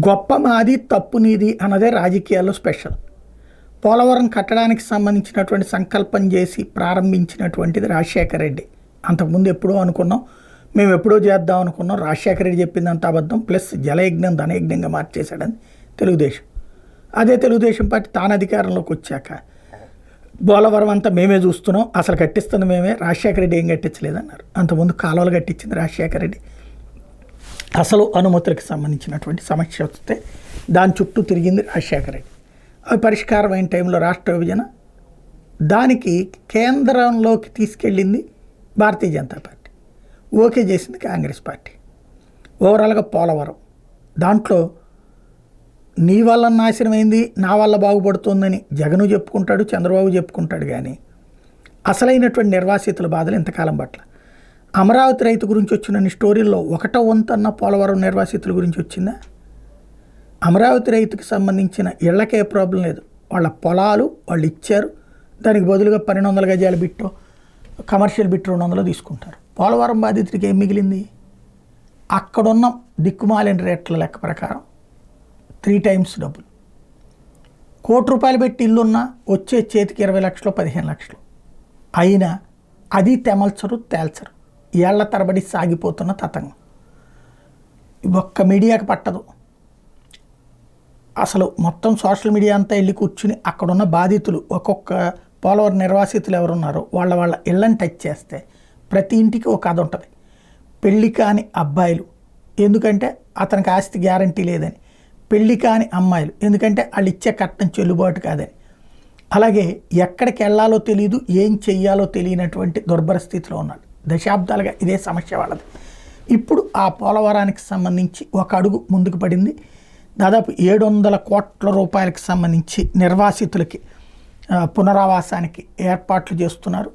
గొప్ప మాది తప్పు నీది అన్నదే రాజకీయాల్లో స్పెషల్. పోలవరం కట్టడానికి సంబంధించినటువంటి సంకల్పం చేసి ప్రారంభించినటువంటిది రాజశేఖర రెడ్డి. అంతకుముందు ఎప్పుడో అనుకున్నాం, మేము ఎప్పుడో చేద్దాం అనుకున్నాం. రాజశేఖర రెడ్డి చెప్పిందంత అబద్ధం, ప్లస్ జలయజ్ఞం ధనయజ్ఞంగా మార్చేశాడని తెలుగుదేశం. అదే తెలుగుదేశం పార్టీ తాను అధికారంలోకి వచ్చాక పోలవరం అంతా మేమే చూస్తున్నాం, అసలు కట్టిస్తుంది మేమే, రాజశేఖర రెడ్డి ఏం కట్టించలేదన్నారు. అంతకుముందు కాలువలు కట్టించింది రాజశేఖర రెడ్డి. అసలు అనుమతులకు సంబంధించినటువంటి సమస్య వస్తే దాని చుట్టూ తిరిగింది రాజశేఖర రెడ్డి. అవి పరిష్కారం అయిన టైంలో రాష్ట్ర విభజన, దానికి కేంద్రంలోకి తీసుకెళ్ళింది భారతీయ జనతా పార్టీ, ఓకే చేసింది కాంగ్రెస్ పార్టీ. ఓవరాల్గా పోలవరం దాంట్లో నీ వల్ల నాశనమైంది, నా వల్ల బాగుపడుతుందని జగను చెప్పుకుంటాడు, చంద్రబాబు చెప్పుకుంటాడు. కానీ అసలైనటువంటి నిర్వాసితుల బాధలు ఇంతకాలం పట్ల అమరావతి రైతు గురించి వచ్చిన స్టోరీల్లో ఒకటో వంతన్న పోలవరం నిర్వాసితుల గురించి వచ్చిందా? అమరావతి రైతుకి సంబంధించిన ఇళ్లకే ప్రాబ్లం లేదు, వాళ్ళ పొలాలు వాళ్ళు ఇచ్చారు, దానికి బదులుగా 1200 గజాల బిట్టో కమర్షియల్ బిట్ 200 తీసుకుంటారు. పోలవరం బాధితుడికి ఏం మిగిలింది? అక్కడున్న దిక్కుమాలిన రేట్ల లెక్క ప్రకారం 3 times డబ్బులు. ₹1,00,00,000 పెట్టి ఇల్లున్నా వచ్చే చేతికి 20 లక్షలు 15 లక్షలు అయినా అది తెమల్చరు తేల్చరు. ఏళ్ల తరబడి సాగిపోతున్న తతంగం ఒక్క మీడియాకి పట్టదు. అసలు మొత్తం సోషల్ మీడియా అంతా వెళ్ళి కూర్చుని అక్కడున్న బాధితులు, ఒక్కొక్క పోలవరం నిర్వాసితులు ఎవరున్నారో వాళ్ళ ఇళ్ళని టచ్ చేస్తే ప్రతి ఇంటికి ఒక కథ ఉంటుంది. పెళ్ళి కాని అబ్బాయిలు, ఎందుకంటే అతనికి ఆస్తి గ్యారంటీ లేదని. పెళ్ళి కాని అమ్మాయిలు, ఎందుకంటే వాళ్ళు ఇచ్చే కట్నం చెల్లుబాటు కాదని. అలాగే ఎక్కడికి వెళ్ళాలో తెలియదు, ఏం చెయ్యాలో తెలియనటువంటి దుర్భర స్థితిలో ఉన్నాడు. దశాబ్దాలుగా ఇదే సమస్య వాళ్ళది. ఇప్పుడు ఆ పోలవరానికి సంబంధించి ఒక అడుగు ముందుకు పడింది. దాదాపు 700 కోట్ల రూపాయలకు సంబంధించి నిర్వాసితులకి పునరావాసానికి ఏర్పాట్లు చేస్తున్నారు.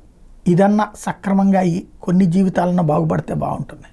ఇదన్నా సక్రమంగా అయ్యి కొన్ని జీవితాలన్నా బాగుపడితే బాగుంటుంది.